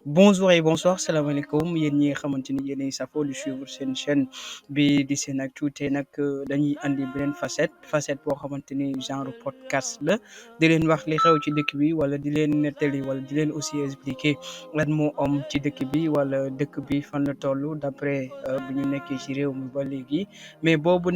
Bonjour et bonsoir, salaamaaleykum yéen ñi nga xamante ni yéenay safoo di suivre seen chaîne bi di SENactu tey nag dañuy andi beneen facette boo xamante ni genre podcast la di leen wax li xew ci dëkk bi wala di leen nettali wala di leen aussi expliquer lan moo am ci dëkk bi wala dëkk bi fan la toll d'après bi ñu nekkee ci réew mi ba léegi mais booba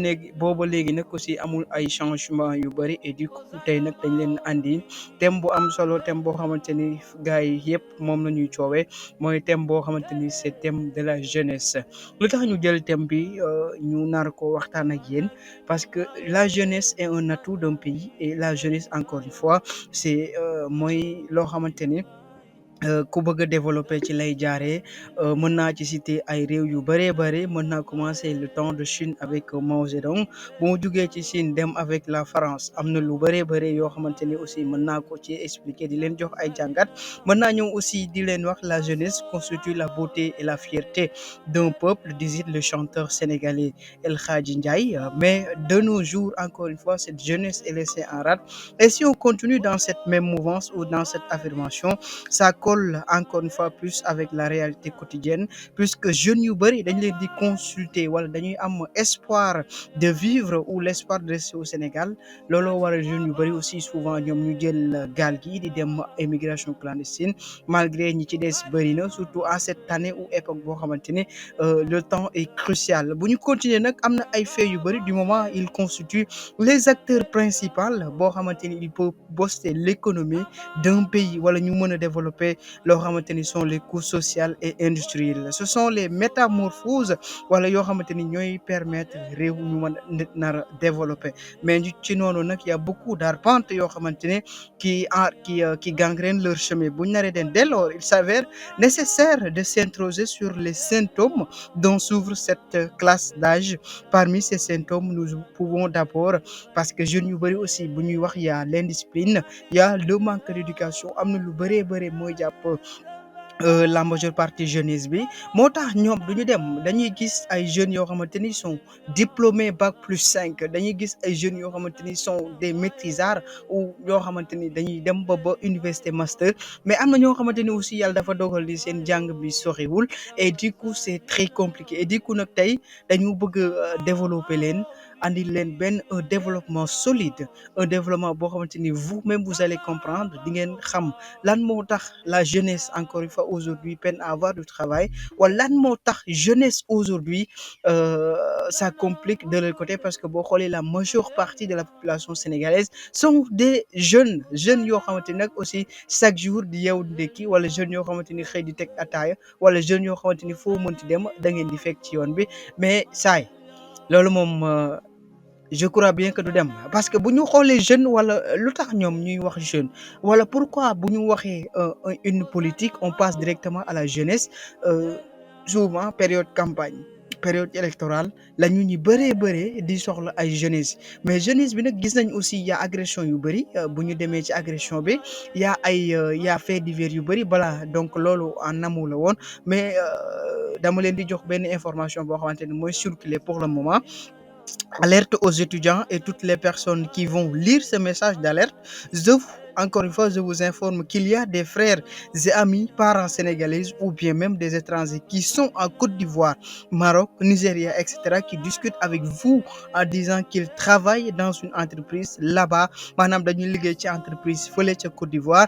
léegi nag aussi amul ay changement yu bëri et du coup tey nag dañ leen andi thème bu am solo thème boo xamante ni gars yi yëpp moom la ñuy coowee mooy thème boo xamante ni c'est thème de la jeunesse lu tax ñu jël thème bi ñu nar ko waxtaan ak yéen parce que la jeunesse est un atout d'un pays et la jeunesse encore une fois c'est mooy loo xamante ni ku bëgg a développer ci lay jaaree mën naa ci citer ay réew yu bëree bëri mën naa commencer le temps de Chine avec Mao Zedong bu mu jugee ci Chine dem avec la France am na lu bëree bëri yoo xamante ni aussi mën naa ko ci expliquer di leen jox ay jàngat mën naa ñëw aussi di leen wax la jeunesse constitue la beauté et la fierté d'un peuple disait le chanteur sénégalais El Hadji Ndiaye mais de nos jours encore une fois cette jeunesse est laissée en rade et si on continue dans cette même mouvance ou dans cette affirmation ça colle encore une fois plus avec la réalité quotidienne puisque jeunes yu bëri dañ leen di consulter wala dañuy am espoir de vivre ou l'espoir de rester au Sénégal looloo waral jeunes yu bëri aussi souvent ñoom ñu jël gaal gi di dem émigration clandestine malgré ñi ci des bëri na surtout en cette année ou époque boo xamante ne le temps est crucial bu ñu continuer nag am na ay faits yu bëri du moment il constitue les acteurs principaux boo xamante ni il peut booster l'économie d'un pays wala ñu mën a développer loo xamante ni sont les couches sociales et industrielles ce sont les métamorphoses wala yoo xamante ni ñooy permettre réew ñu mën a nar a développer mais ci noonu nag y a beaucoup d'arpentes yoo xamante ne qui gangrènent leur chemin bu ñu naree den dès lors il s'avère nécessaire de s'interroger sur les symptômes dont souffre cette classe d'âge parmi ces symptômes nous pouvons d'abord parce que jeunes yu bëri aussi bu ñuy wax y a l'indiscipline y a le manque d'éducation am na lu bëree bëri mooy jàpp la majeure partie jeunesse bi moo tax ñoom du ñu dem dañuy gis ay jeunes yoo xamante ni sont diplômés bac+5 dañuy gis ay jeunes yoo xamante ni sont des maîtrisards ou yoo xamante ni dañuy dem ba université master mais am na ñoo xamante ni aussi yàlla dafa dogal di seen jàng bi soriwul et du coup c'est très compliqué et du coup nag tey dañu bëgg développer leen andi leen benn un développement solide un développement boo xamante ni vous-même vous allez comprendre di ngeen xam lan moo tax la jeunesse encore une fois aujourd'hui peine à avoir du travail wala lan moo tax jeunesse aujourd'hui ça complique de leur côté parce que boo xoolee la majeure partie de la population sénégalaise sont des jeunes yoo xamante ni nag aussi chaque jour di yeewu ndekki wala jeunes yoo xamante ni xëy di teg ataaya wala jeunes yoo xamante ni foo mënti dem da ngeen di fekk ci yoon bi mais saay loolu moom je crois bien que du dem parce que bu ñu xoolee jeune wala lu tax ñoom ñuy wax jeune wala pourquoi bu ñu waxee une politique on passe directement à la jeunesse souvent période campagne période électorale la ñu ñi bëree di soxla ay jeunesse mais jeunesse bi nag gis nañ aussi y a agression yu bëri bu ñu demee ci agression bi y a y a fait divers yu bëri voilà donc loolu en amont la woon mais dama leen di jox benn information boo xamante ne mooy circuler pour le moment. Alerte aux étudiants et toutes les personnes qui vont lire ce message d'alerte. Encore une fois, je vous informe qu'il y a des frères et amis, parents sénégalais ou bien même des étrangers qui sont en Côte d'Ivoire, Maroc, Nigeria, etc., qui discutent avec vous en disant qu'ils travaillent dans une entreprise là-bas. Maanaam dañuy liggéey ci entreprise fële ca Côte d'Ivoire.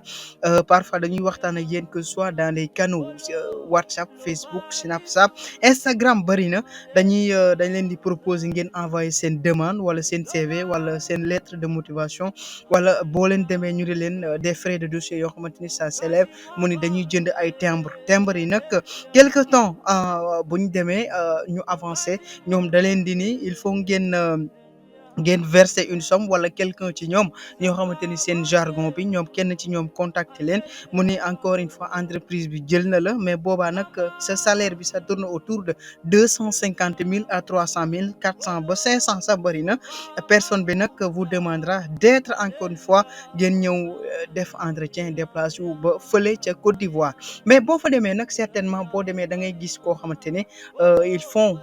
Parfois dañuy waxtaan ak yéen que ce soit dans les canaux WhatsApp, Facebook, Snapchat, Instagram bari na dañ leen di proposer ngeen envoyer seen demande wala seen CV wala seen lettre de motivation wala boo leen demee ñu di leen des frais de dossier yoo xamante ni ça s'élève mu ni dañuy jënd ay timbre yi nag quelque temps bu ñu demee ñu avancé ñoom da leen di ni il faut ngeen verser une somme wala quelqu'un ci ñoom ñoo xamante ni seen jargon bi ñoom kenn ci ñoom contacter leen mu ni encore une fois entreprise bi jël na la mais boobaa nag sa salaire bi ça tourne autour de 250 000 à 300 000 400 ba 500 sax bëri na personne bi nag vous demandera d'être encore une fois ngeen ñëw def entretien déplacé wu ba fële ca Côte d'Ivoire mais boo fa demee nag certainement boo demee da ngay gis koo xamante ne ils font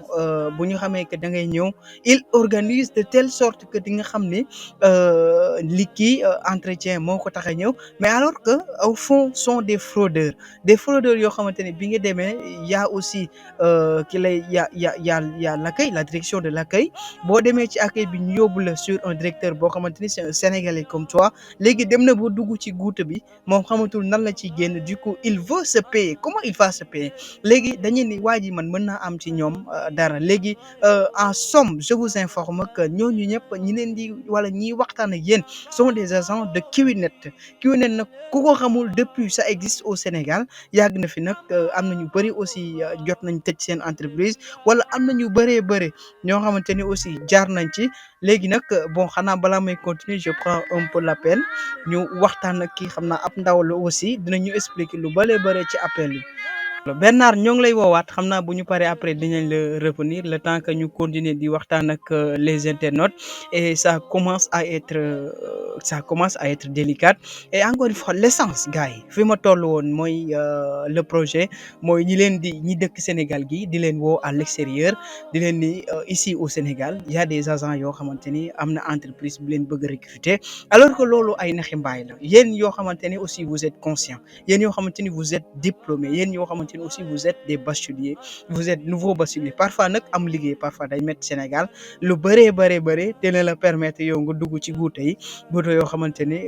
bu ñu xamee que da ngay ñëw ils organisent de telle sorte sorte que di nga xam ni li kii entretien moo ko tax a ñëw mais alors que au fond sont des fraudeurs yoo xamante ne bi nga demee y a aussi ki lay y a l'accueil la direction de l'accueil boo demee ci accueil bi ñu yóbbu la sur un directeur boo xamante ni c'est un Sénégalais comme toi léegi dem na ba dugg ci guute bi moom xamatul nan la ciy génn du coup il veut se payer comment il va se payer léegi dañuy ni waa ji man mën naa am ci ñoom dara léegi en somme je vous informe que ñooñu ñëpp ñi leen di wala ñiy waxtaan ak yéen sont des agents de Kiwinet. Kiwinet nag ku ko xamul depuis ça existe au Sénégal yàgg na fi nag am na ñu bëri aussi jot nañ tëj seen entreprise wala am na ñu bëree bëri ñoo xamante ni aussi jaar nañ ci léegi nag bon xanaa balaa may continuer je prends un peu la peine ñu waxtaan ak kii xam naa ab ndaw la aussi dinañu expliquer lu bëree bëri ci appel bi. Bernard ñoo ngi lay woowaat xam naa bu ñu paree après dinañ la revenir le temps que ñu continuer di waxtaan ak les internautes et ça commence à être délicat et encore une fois l'essence gars yi fi ma toll woon mooy le projet mooy ñi dëkk Sénégal gi di leen woo à l'extérieur di leen ni ici au Sénégal il y a des agents yoo xamante ni am na entreprise bi leen bëgg a recruter alors que loolu ay naxi mbaay la yéen yoo xamante ni aussi vous êtes conscient yéen yoo xamante ni vous êtes diplômé yéen yoo xamante ni aussi vous êtes des bacheliers vous êtes nouveaux bacheliers parfois nag am liggéey parfois day métti Sénégal lu bëree dina la permettre yow nga dugg ci guute yi guuto yoo xamante ni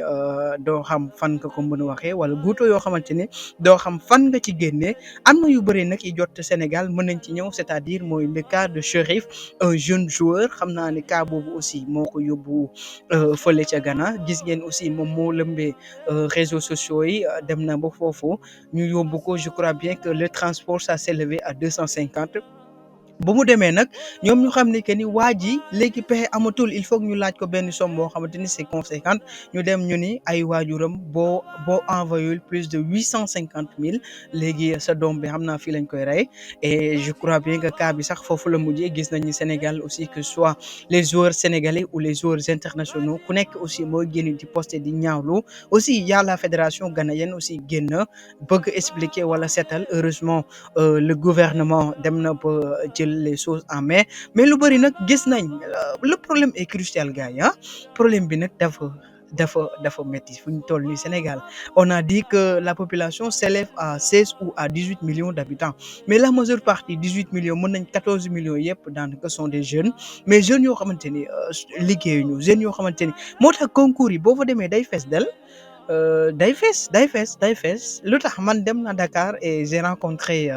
doo xam fan nga ko mën a waxee wala guuto yoo xamante ni doo xam fan nga ci génnee am na yu bëri nag yi jot Sénégal mën nañ ci ñëw c'est-à-dire mooy le cas de Chérif un jeune joueur xam naa ne cas boobu aussi moo ko yóbbu fële ca Ghana gis ngeen aussi moom moo lëmbee réseaux sociaux yi dem na ba foofu ñu yóbbu ko je crois bien que le transport ça s'est élevé à 250. ba mu demee nag ñoom ñu xam ne que ni waa ji léegi pexe amatul il faut que ñu laaj ko benn somme boo xamante ni c'est conséquente ñu dem ñu ni ay waajuram boo envoyé plus de 850 000 léegi sa doom bi xam naa fii lañ koy rey et je crois bien que cas bi sax foofu la mujjee gis nañu Sénégal aussi que soit les joueurs sénégalais ou les joueurs internationaux ku nekk aussi mooy génn di poster di ñaawlu aussi y a la fédération ghanéenne aussi génn bëgg expliquer wala seetal heureusement le gouvernement dem na ba jël les choses en main mais lu bëri nag gis nañ le problème est crucial gars yi problème bi nag dafa métti fu ñu toll nii Sénégal on a dit que la population s'élève à 16 ou à 18 millions d'habitants mais la majeure partie 18 millions mën nañ 14 millions yëpp daanaka sont des jeunes mais jeunes yoo xamante ni liggéeyuñu jeunes yoo xamante ni moo tax concours yi boo fa demee day fees del day fees lu tax man dem na Dakar et j'ai rencontré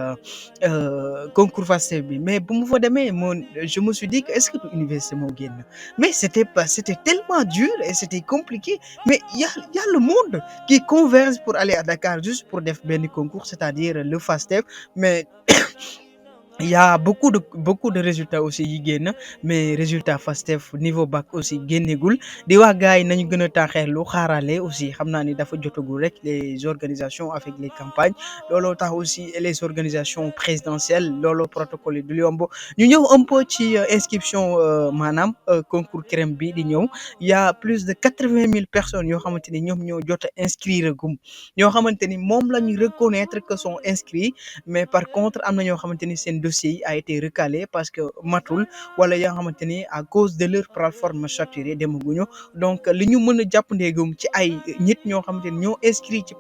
concours FASTEF bi mais bu mu fa demee je me suis dit que est-ce que du université moo génn mais c'était tellement dur et c'était compliqué mais y a le monde qui converge pour aller à Dakar juste pour def benn concours c'est-à-dire le FASTEF mais il y a beaucoup de résultats aussi yi génn mais résultat FASTEF niveau bac aussi génnegul di wax gars yi nañu gën a taaxeerlu xaarale aussi xam naa ni dafa jotagul rek les organisations avec les campagnes looloo tax aussi les organisations présidentielles looloo protocole yi du yomb ñu ñëw un peu ci inscription maanaam concours CREM bi di ñëw il y a plus de 80 000 personnes yoo xamante ni ñoom ñoo jot a inscrire gum ñoo xamante ni moom la ñu reconnaître que sont inscrits mais par contre am na ñoo xamante ni seen dossier a été recalé parce que matul wala yoo xamante ni à cause de leur plateforme saturée demaguñu donc li ñu mën a jàpp ndeegum ci ay nit ñoo xamante ni ñoo inscrit ci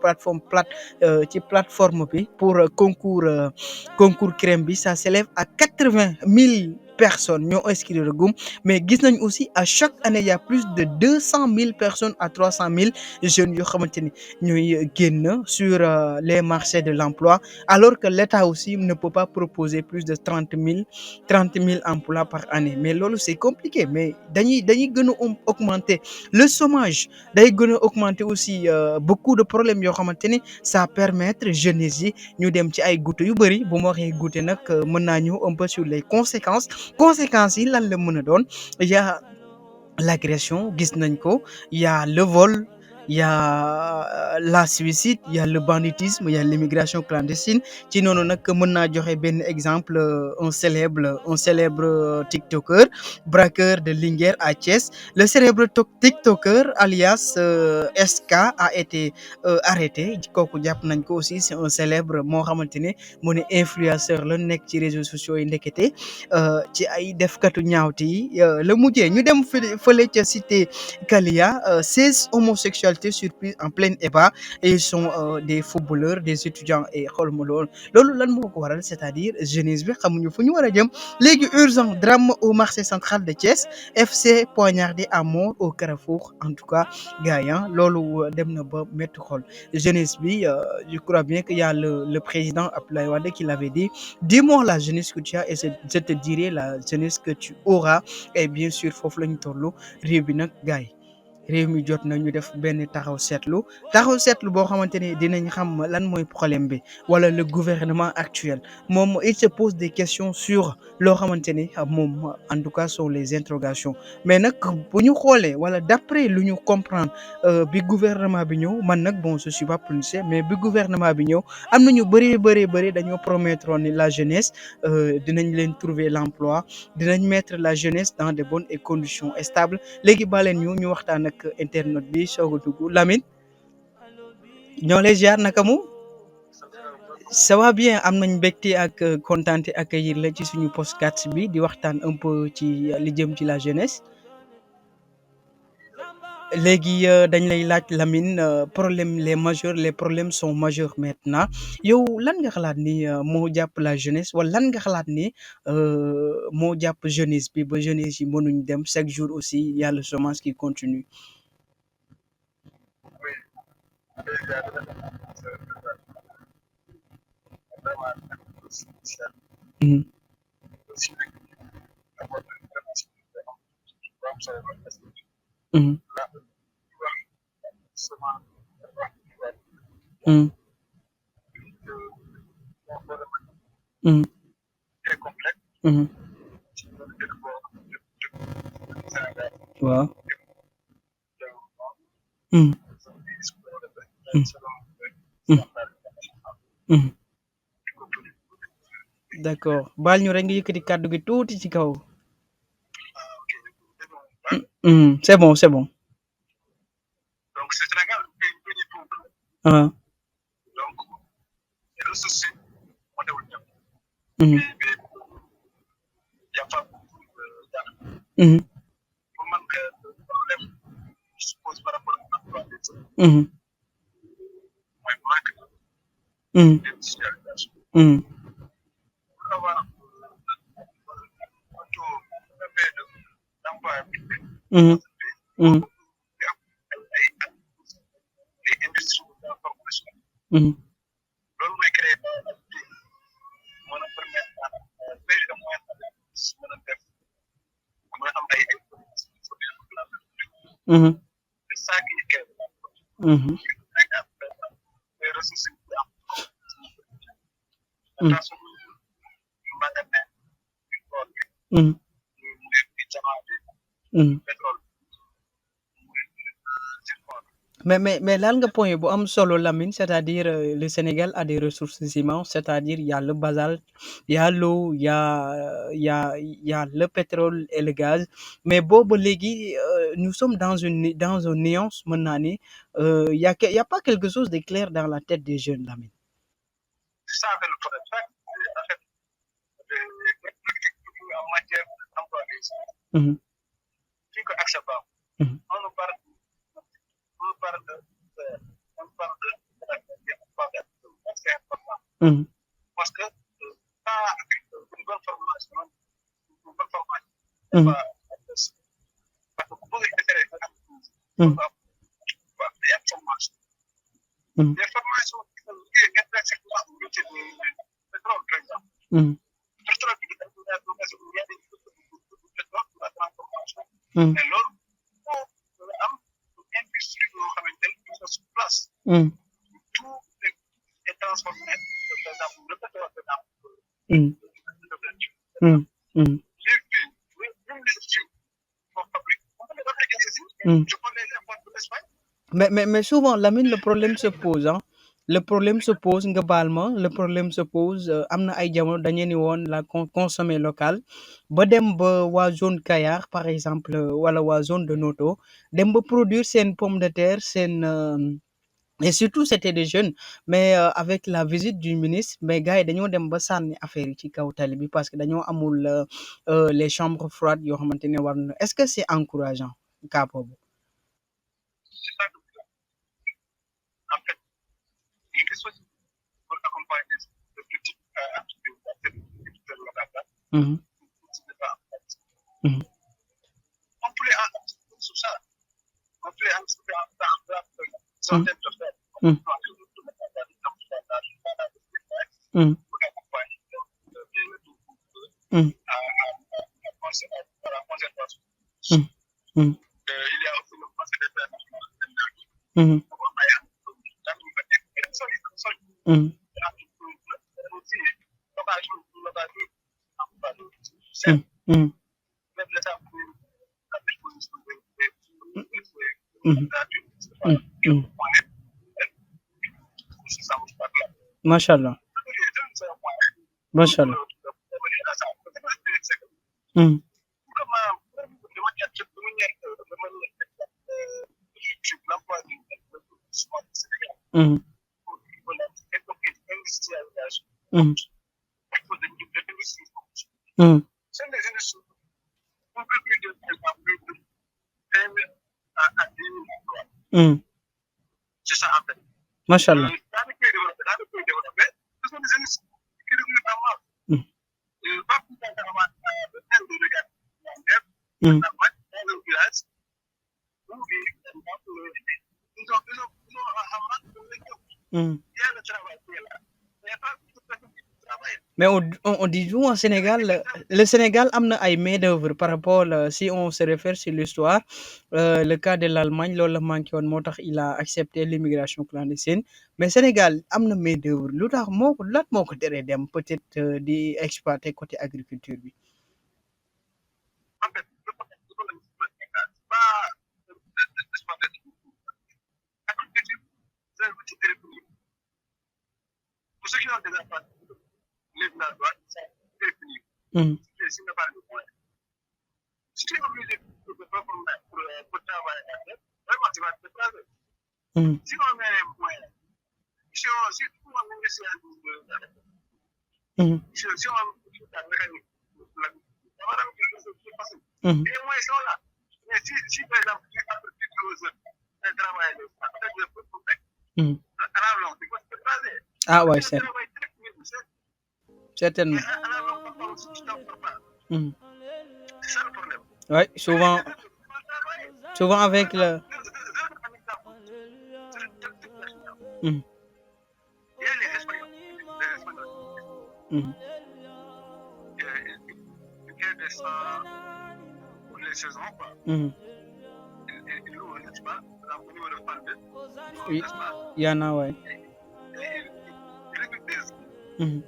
plateforme bi pour concours CREM bi ça s'élève à 80 000 personnes ñoo inscrire gum mais gis nañ aussi à chaque année il y a plus de 200 000 personnes à 300 000 jeunes yoo xamante ni ñooy génn sur les marchés de l'emploi alors que l'État aussi ne peut pas proposer plus de 30 000 emplois par année mais loolu c'est compliqué mais dañuy gën a augmenter le chômage day gën a augmenter aussi beaucoup de problèmes yoo xamante ni ça permettre jeunesse yi ñu dem ci ay goutte yu bëri bu ma waxee goutte nag mën naa ñëw un peu sur les conséquences yi lan la mën a doon il y a l'agression gis nañ ko il y a le vol il y a la suicide, il y a le banditisme, il y a l'immigration clandestine. Ci noonu nag mën naa joxe benn exemple un célèbre tiktoker braqueur de Linguère à Thiès. Le célèbre tiktoker alias SK a été arrêté kooku jàpp nañ ko aussi c'est un célèbre moo xamante ne mu ne influenceur la nekk ci réseaux sociaux yi ndekete ci ay defkatu ñaawte yi la mujjee ñu dem fële ca cité Kalia 16 homosexualités surprises en plein débat et ils sont des footballeurs des étudiants et xool ma loolu lan moo ko waral c'est-à-dire jeunesse bi xamuñu fu ñu war a jëm léegi urgent drame au marché central de Thiès FC poignardé à mort au Carrefour en tout cas gars yi loolu dem na ba métti xol jeunesse bi je crois bien qu'il y a le président Abdoulaye Wade qui l'avait dit dis-moi la jeunesse que tu as et je te dirai la jeunesse que tu auras et bien sûr foofu la ñu toll réew bi nag gars yi réew mi jot na ñu def benn taxaw seetlu boo xamante ne dinañ xam lan mooy problème bi wala le gouvernement actuel moom il se pose des questions sur loo xamante ne moom en tout cas sont les interrogations mais nag bu ñu xoolee wala d'après lu ñu comprendre bi gouvernement bi ñëw man nag bon je suis pas policier mais bi gouvernement bi ñëw am na ñu bëri dañoo promettre ni la jeunesse dinañ leen trouver l'emploi dinañ mettre la jeunesse dans de bonnes et conditions stables léegi baleen ñu waxtaan ak internet bi soog a dugg Lamine ñoo lay ziar naka mu ça va bien am nañ mbégte ak kontaante accueillir la ci suñu podcast bi di waxtaan un peu ci li jëm ci la jeunesse léegi dañ lay laaj Lamine problème les problèmes sont majeurs maintenant yow lan nga xalaat ni moo jàpp la jeunesse wala lan nga xalaat ni moo jàpp jeunesse bi ba jeunesse yi mënuñ dem chaque jour aussi y a le chômage qui continue. Mhm, mhm, mhm, mhm, mhm. Waaw. Mhm, mhm, mhm, mhm. D'accord baal ñu rek nga yëkkati kàddu gi tuuti ci kaw. C'est bon c'est bon. Ah. Mhm, mhm, mhm, mhm, mhm, mhm, mhm, mhm, mhm, mhm, mhm, mhm, mhm. Mais laal nga point bu am solo Lamine c'est-à-dire le Sénégal a des ressources immenses c'est-à-dire il y a le basalte, il y a l'eau, il y a le pétrole et le gaz mais boobu léegi nous sommes dans une nuance mën naa ni y a pas quelque chose de clair dans la tête des jeunes Lamine. Mhm, mhm, mhm, mhm, mhm, mhm, mhm, mhm, mhm, mhm, mhm, mhm, mhm. Mais souvent, Lamine, le problème se pose, hein. Le problème se pose, nga baal ma, le problème se pose, am na ay jamono dañu ni woon la consommer local ba dem ba waa zone Kayar par exemple wala waa zone de Noto dem ba produire seen pomme de terre seen et surtout c'était des jeunes mais avec la visite du ministre mais gars yi dañoo dem ba sànni affaire yi ci kaw tali bi parce que dañoo amul les chambres froides yoo xamante ne war na est-ce que c'est encourageant cas boobu. Mhm, mhm, mhm, mhm, mhm, mhm, mhm, mhm, mhm, mhm, mhm, mhm, mhm, mhm, mhm. Macha Allah, macha Allah. Mhm, mhm, mhm, mhm, mhm. Macha Allah. Mhm, mhm, mhm. Mais on dit souvent au Sénégal, le Sénégal a ay main-d'œuvre par rapport, si on se réfère sur l'histoire, le cas de l'Allemagne, loolu la manqué woon moo tax il a accepté l'immigration clandestine mais Sénégal am na main-d'œuvre lu tax moo ko lan moo ko teree dem peut-être di exploiter côté agriculture bi. Mhm, mhm, mhm, mhm. Mhm. Ah ouais, certainement. Mhm. Ouais, souvent avec le. Mhm, mhm, mhm. Oui, il y en a, ouais. Mhm.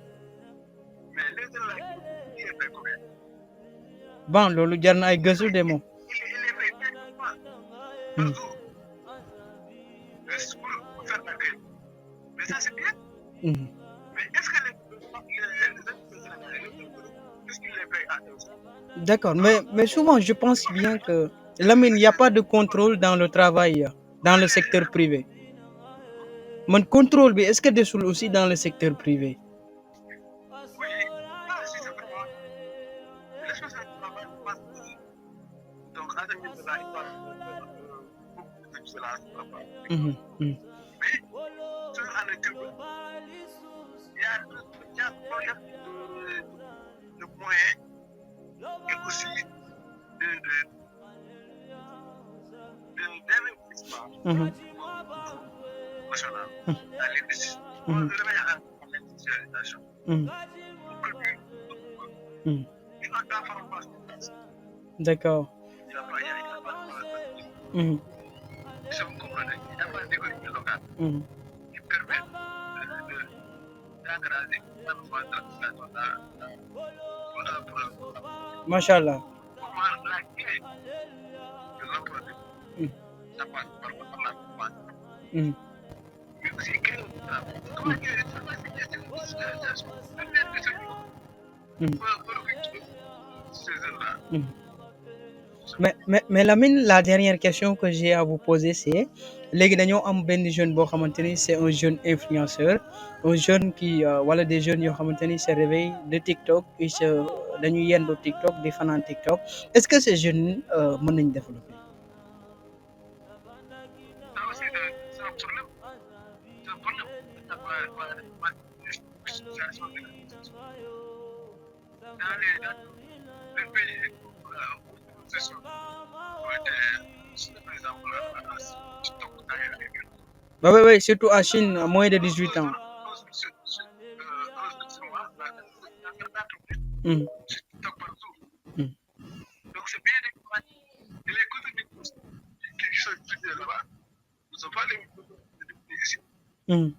Bon, loolu jar na ay gëstu de moom. Mhm, mhm. D'accord, mais souvent je pense bien que Lamine, il n'y a pas de contrôle dans le travail, dans le secteur privé. Mon contrôle, est-ce que desul aussi dans le secteur privé? Mhm, mhm, mhm, mhm, mhm, mhm. D'accord. Mhm, mhm. Machallah. Mhm, Mhm. Mhm. Mhm. Mais Lamine, la dernière question que j'ai à vous poser, c'est léegi dañoo am benn jeune boo xamante ni c'est un jeune influenceur, un jeune qui wala des jeunes yoo xamante ni se réveillent de TikTok dañuy yendu TikTok di fanaan TikTok. Est-ce que ces jeunes mën nañ développer? Bah ouais, ouais, surtout en Chine, à moins de 18 ans. Mhm. Mhm. Mhm.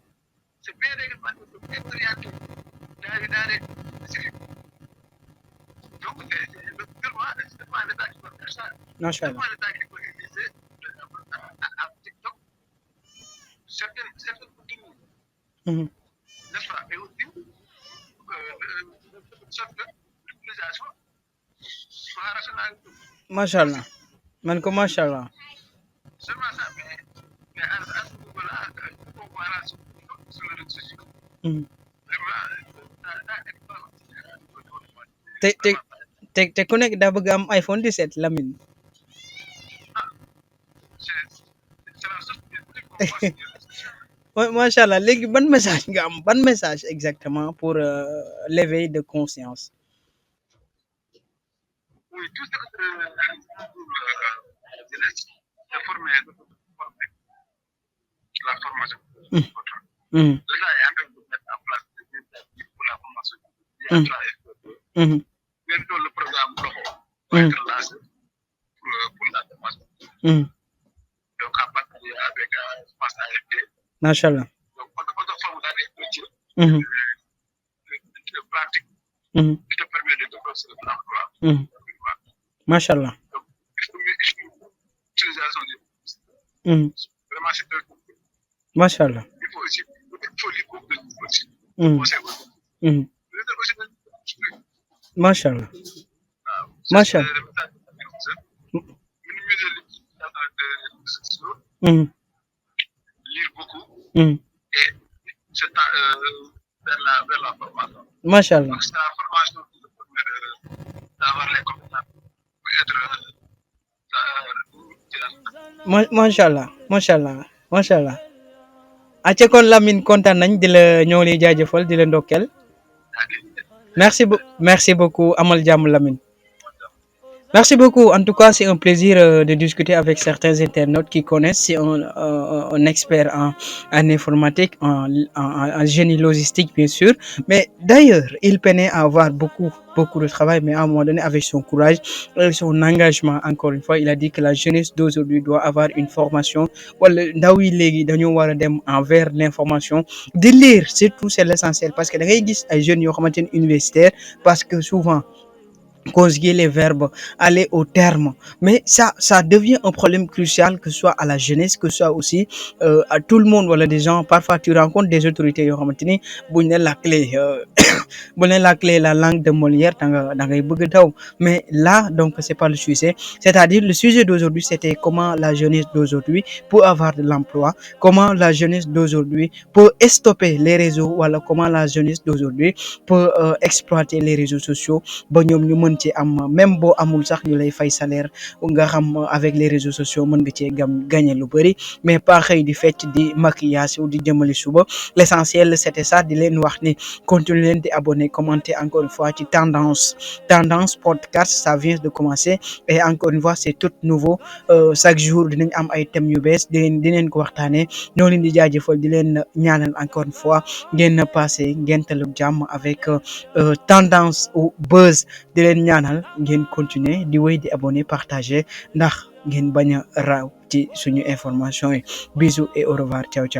Machallah. Mhm. Machallah. Man ko machallah. Mhm. te te te ku nekk daa bëgg am iPhone 17 Lamine. Macha allah léegi ban message nga am ban message exactement pour l'éveil de conscience. Mhm. Mhm. Mhm. Mhm. Mhm. Mhm. Macha allah. Mhm. Mhm. Mhm. Macha allah. Mhm. Macha allah. Mhm. Mhm. Macha allah. Macha allah. Mhm. Mhm. Macha allah. Macha allah. Macha allah. Macha allah. acca kon Lamine kontaan nañ di la ñoo lay jaajëfal di la ndokkeel. Merci beaucoup amal jàmm Lamine. Merci beaucoup. En tout cas, c'est un plaisir de discuter avec certains internautes qui connaissent. C'est un expert en informatique, en génie logistique, bien sûr. Mais d'ailleurs, il peinait à avoir beaucoup de travail, mais à un moment donné, avec son courage et son engagement, encore une fois, il a dit que la jeunesse d'aujourd'hui doit avoir une formation. Wala ndaw yi léegi dañoo war a dem envers l'information. De lire, surtout, c'est l'essentiel. Parce que da ngay gis ay jeunes yoo xamante ne universitaires, parce que souvent, conjuguer les verbes, aller au terme. Mais ça devient un problème crucial, que ce soit à la jeunesse, que ce soit aussi à tout le monde. Voilà, des gens, parfois tu rencontres des autorités, yoo xamante ni buñ ne la clé, bu ne la clé, la langue de Molière, da ngay bëgg daw. Mais là, donc, c'est pas le sujet. C'est-à-dire, le sujet d'aujourd'hui, c'était comment la jeunesse d'aujourd'hui peut avoir de l'emploi, comment la jeunesse d'aujourd'hui peut stopper les réseaux, voilà, comment la jeunesse d'aujourd'hui peut exploiter les réseaux sociaux ba ñoom ñu mën ci am même boo amul sax ñu lay fay salaire nga xam avec les réseaux sociaux mën nga cee gagner lu bëri mais pas xëy di fecc di maquillage ou di jëmali suba. L'essentiel c'était ça, di leen wax ni continuer leen di abonner commenter encore une fois ci tendance podcast, ça vient de commencer et encore une fois c'est tout nouveau. Chaque jour dinañ am ay thèmes yu bees di leen ko waxtaanee ñoo leen di jaajëfal di leen ñaanal encore une fois ngeen passé ngeen talu jàmm avec tendance ou buzz. Di leen ñaanal ngeen continuer di wéy di abonner partager ndax ngeen bañ a raw ci suñu information yi. Bisous et au revoir, ciao ciao.